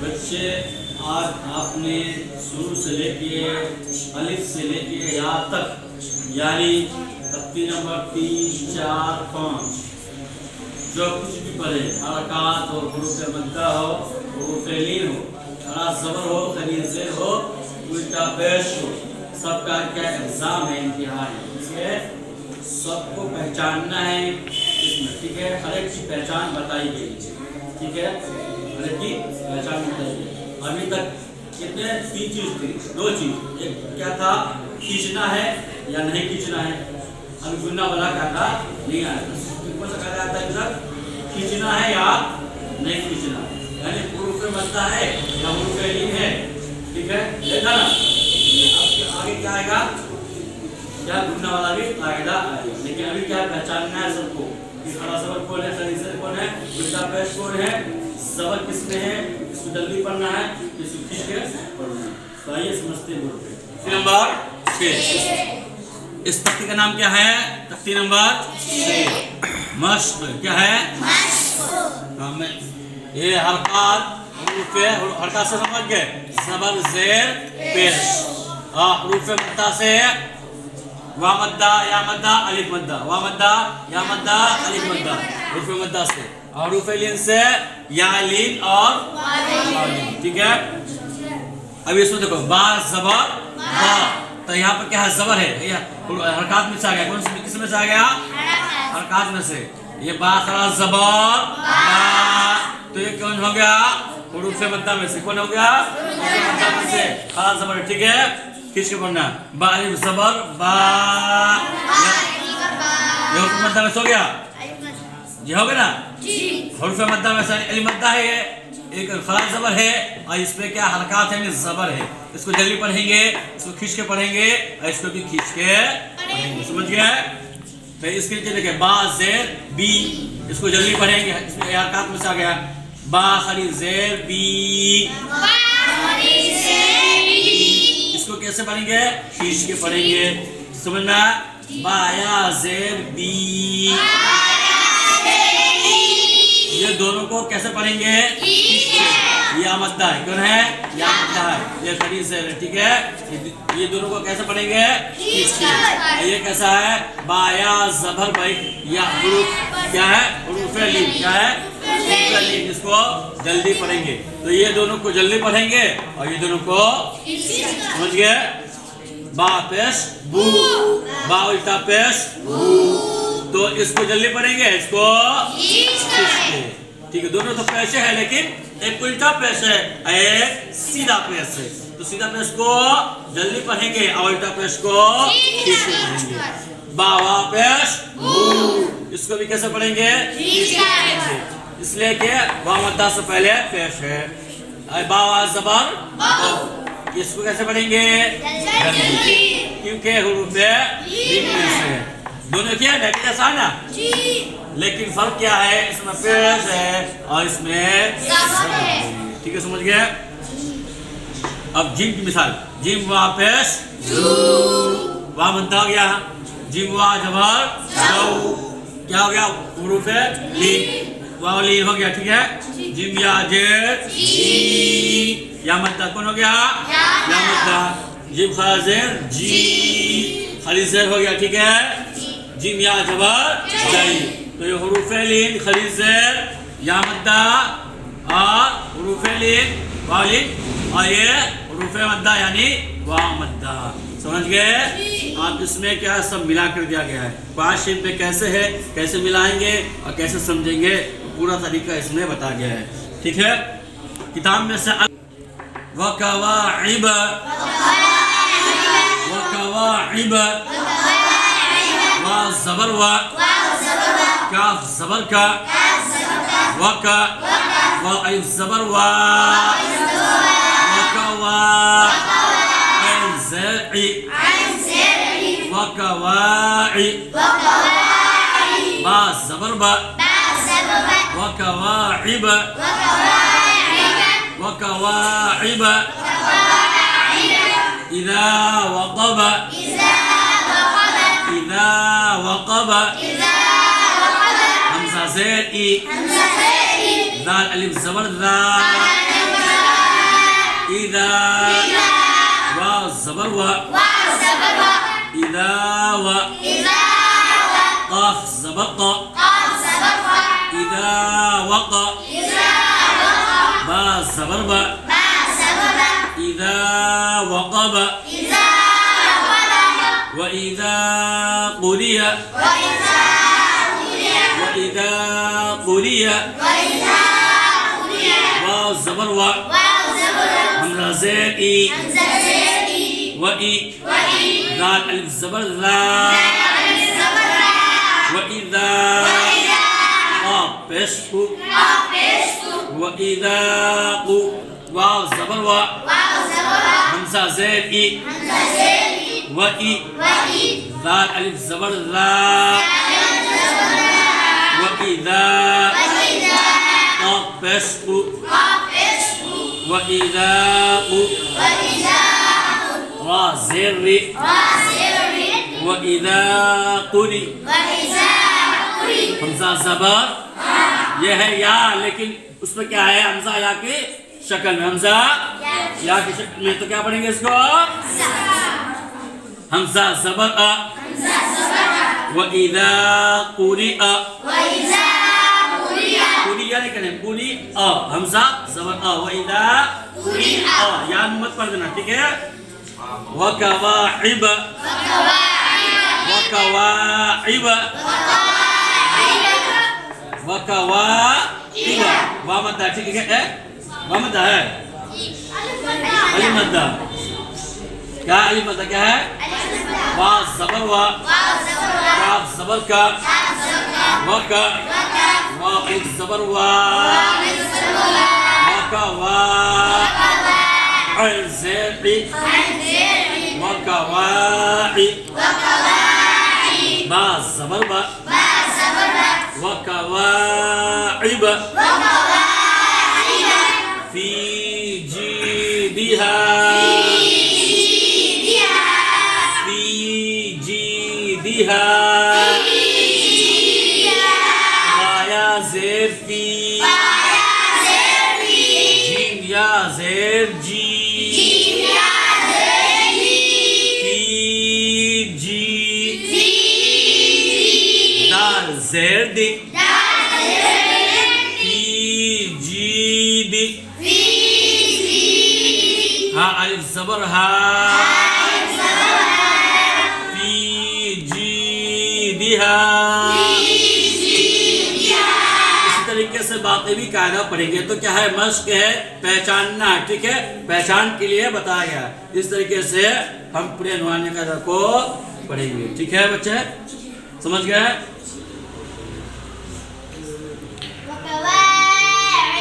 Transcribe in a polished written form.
बच्चे आज आपने शुरू से लेके अलिफ से लेके या तक यानी तख्ती नंबर 3, 4, 5 जो कुछ भी पढ़े, हरकत हो, हुरूफ मद्दा हो, हुरूफ लीन हो, हरा ज़बर हो, खलील ज़ेर हो, उल्टा पेश हो, सबका क्या एग्जाम है, इम्तिहान है। इसलिए सबको पहचानना है इसमें, ठीक है। हर एक की पहचान बताई गई है, ठीक है। हर एक की पहचान बताई गई। अभी तक कितने 3 चीज थी, 2 चीज। एक क्या था, खींचना है या नहीं खींचना है। अभी गुन्ना वाला क्या था, नहीं आया था। कौन सा कहा जाता है सर, खींचना है या नहीं खींचना, यानी हुरूफ मद्दा है या हुरूफ लीन है, ठीक है। देखा ना, अब आगे क्या आएगा, क्या गुन्ना वाला भी कायदा आएगा। लेकिन अभी क्या पहचानना है सबको, खड़ा ज़बर कौन है, खलील ज़ेर कौन है, उल्टा पेश कौन है, ज़बर किसमें है, इसको जल्दी पढ़ना है, इसको खींच के पढ़ना है। तो आइए समझते हैं। नंबर 6, इस तख्ती का नाम क्या है, तख्ती नंबर 6 मश्क। क्या है, ये हरकत हरकत से समझ गए, ज़बर ज़ेर पेश, हुरूफ मद्दा से वा मद्दा या मद्दा अलिफ मद्दा, वा मद्दा या मद्दा अलिफ मद्दा, हुरूफ मद्दा से, और हुरूफ लीन से या लीन और वालीन, ठीक है। अब इसमें देखो, बा ज़बर बा, तो यहाँ पर क्या है, ज़बर है, हरकत में से आ गया। कौन से किस में से आ गया, हरकत में से। ये बा खरा ज़बर बा, तो ये कौन हो गया, हुरूफ मद्दा में से। कौन हो गया, हुरूफ मद्दा में से, खरा ज़बर, ठीक है। खींच के पढ़ना, बा अलिफ ज़बर बा, ये हुरूफ मद्दा में से हो गया, ये हो गया ना, हुरूफ मद्दा में से अलिफ मद्दा है, ये एक खरा ज़बर है, और इसमें क्या हरकत है, ज़बर है। इसको जल्दी पढ़ेंगे, इसको खींच के पढ़ेंगे, और इसको भी खींच के पढ़ेंगे, समझ गए। तो इसके नीचे देखिए, बा ज़ेर बी, इसको जल्दी पढ़ेंगे, इसमें हरकत में से आ गया, बा खलील ज़ेर बी, इसको कैसे पढ़ेंगे, खींच के पढ़ेंगे, समझना। बा या ज़ेर बी, ये दोनों को कैसे पढ़ेंगे, खींच के। या मद्दा है, कौन है, या मद्दा है, ये खलील ज़ेर है, ठीक है। ये दोनों को कैसे पढ़ेंगे, खींच के। ये कैसा है, बा या ज़बर भाई, या हुरूफ क्या है, हुरूफ लीन, क्या है, हुरूफ लीन, इसको जल्दी पढ़ेंगे। तो ये दोनों को जल्दी पढ़ेंगे, और ये दोनों को समझ गए। बा पेश बू, बा उल्टा पेश बू, तो इसको जल्दी पढ़ेंगे, इसको ठीक है। दोनों तो पेश है, लेकिन एक उल्टा पेश है, एक सीधा पेश है। तो सीधा पेश को जल्दी पढ़ेंगे, और उल्टा पेश को खींच के पढ़ेंगे। बा वा पेश बू, इसको भी कैसे पढ़ेंगे, इसलिए कि वा मद्दा से पहले पेश है। बा वा ज़बर बा, इसको कैसे पढ़ेंगे, क्योंकि हुरूफ लीन में से। दोनों क्या है, आसान है, लेकिन फर्क क्या है, इसमें पेश है और इसमें ज़बर है, ठीक है, समझ गए। अब जिम की मिसाल, जिम वा पेश वा मद्दा हो गया, जिम वा ज़बर क्या हो गया, हुरूफ लीन, वाव लीन हो गया, ठीक है। जिम या ज़ेर जी, या मद्दा कौन हो गया, या मद्दा। जिम खा ज़ेर जी, खलील ज़ेर हो गया, ठीक है। जिम या ज़बर जाई, तो ये हुरूफ लीन, खलील ज़ेर, या मद्दा, और हुरूफ लीन वाव लीन, और ये हुरूफ मद्दा यानी वाव मद्दा, समझ गए। आप इसमें क्या सब मिला कर दिया गया है, पाँच शेप में कैसे है, कैसे मिलाएंगे और कैसे समझेंगे, पूरा तरीका इसमें बताया गया है, ठीक है। किताब में से वकवाइब, वकवाइब, वा ज़बर वा, काफ ज़बर का, वका, वा अलिफ ज़बर वा, वकवा, ऐन ज़ेर ई, वकवाई, बा ज़बर बा, वकवाइब, वकवाइब, इज़ा वक़ब, इज़ा वक़ब, हमज़ा ज़ेर ई, दाल अलिफ ज़बर दा, इदा वाव ज़बर व इदा व क़ाफ ज़बर क़ इदा वक़ बा ज़बर ब इदा वक़ब व इदा क़ुरिया वाव ज़बर व हमज़ा ज़ेर ई व ई दाल अलिफ ज़बर ज़ा व इदा क़ाफ पेश कु व इदा qu वाव ज़बर व हमज़ा ज़ेर ई व ई दाल अलिफ ज़बर ज़ा व इदा क़ाफ पेश कु व इदा qu वाव ज़ेर री व इदा क़ुरी हमज़ा ज़बर ये है या, लेकिन उसमें क्या है हमज़ा या की शक्ल में, हमज़ा या की शक्ल में, तो क्या पढ़ेंगे इसको हमज़ा ज़बर अ व इदा क़ुरिअ क़ुरिया नहीं करें क़ुरी अ हमज़ा ज़बर अ व इदा क़ुरिअ या मत पढ़ देना, ठीक है। व कवाइब वाह मद्दा, ठीक है वाह मद्दा है अली मद्दा, क्या अली मद्दा क्या है वाह ज़बर व काफ ज़बर का व का वाह अलिफ ज़बर व का वाह अल ज़ेर व का वाह बा ज़बर ब व कवाइब फी जीदिहा या ज़ेर फी जीम या ज़ेर जी फी जी दाल ज़ेर दी हा अलिफ ज़बर हा फी जीदिहा। इसी तरीके से बाकी भी कायदा पढ़ेंगे, तो क्या है मश्क है पहचानना, ठीक है, पहचान के लिए बताया गया। इस तरीके से हम पूरे नुआनी कायदा को पढ़ेंगे, ठीक है बच्चे, समझ गए। وكواعب